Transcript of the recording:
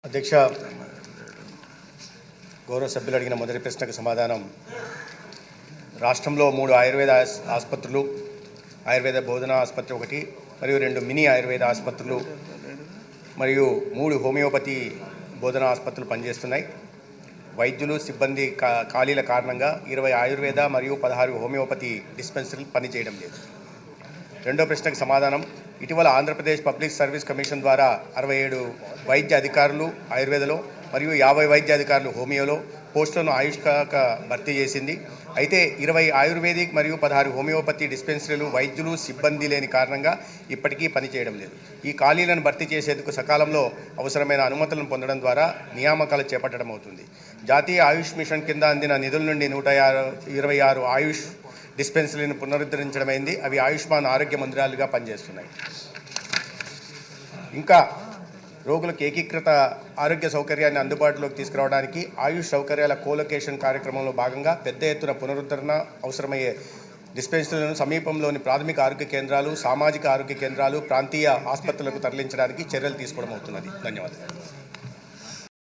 అధ్యక్ష, గౌరవ సభ్యులు అడిగిన మొదటి ప్రశ్నకు సమాధానం. రాష్ట్రంలో 3 ఆయుర్వేద ఆసుపత్రులు, ఆయుర్వేద బోధనా ఆసుపత్రి ఒకటి మరియు 2 మినీ ఆయుర్వేద ఆసుపత్రులు మరియు 3 హోమియోపతి బోధనా ఆసుపత్రులు పనిచేస్తున్నాయి. వైద్యులు సిబ్బంది ఖాళీల కారణంగా 20 ఆయుర్వేద మరియు 16 హోమియోపతి డిస్పెన్సరీలు పనిచేయడం లేదు. రెండో ప్రశ్నకు సమాధానం. ఇటీవల ఆంధ్రప్రదేశ్ పబ్లిక్ సర్వీస్ కమిషన్ ద్వారా 67 వైద్య అధికారులు ఆయుర్వేదలో మరియు 50 వైద్య అధికారులు హోమియోలో పోస్టులను ఆయుష్ శాఖ భర్తీ చేసింది. అయితే 20 ఆయుర్వేదిక్ మరియు 16 హోమియోపతి డిస్పెన్సరీలు వైద్యులు సిబ్బంది లేని కారణంగా ఇప్పటికీ పనిచేయడం లేదు. ఈ ఖాళీలను భర్తీ చేసేందుకు సకాలంలో అవసరమైన అనుమతులను పొందడం ద్వారా నియామకాలు చేపట్టడం అవుతుంది. జాతీయ ఆయుష్ మిషన్ కింద అందిన నిధుల నుండి 126 ఆయుష్ డిస్పెన్సరీలను పునరుద్ధరించడమైంది. అవి ఆయుష్మాన్ ఆరోగ్య మందిరాలుగా పనిచేస్తున్నాయి. ఇంకా రోగులకు ఏకీకృత ఆరోగ్య సౌకర్యాన్ని అందుబాటులోకి తీసుకురావడానికి ఆయుష్ సౌకర్యాల కోలొకేషన్ కార్యక్రమంలో భాగంగా పెద్ద ఎత్తున పునరుద్ధరణ అవసరమయ్యే డిస్పెన్సరీలను సమీపంలోని ప్రాథమిక ఆరోగ్య కేంద్రాలు, సామాజిక ఆరోగ్య కేంద్రాలు, ప్రాంతీయ ఆసుపత్రులకు తరలించడానికి చర్యలు తీసుకోవడం అవుతున్నది. ధన్యవాదాలు.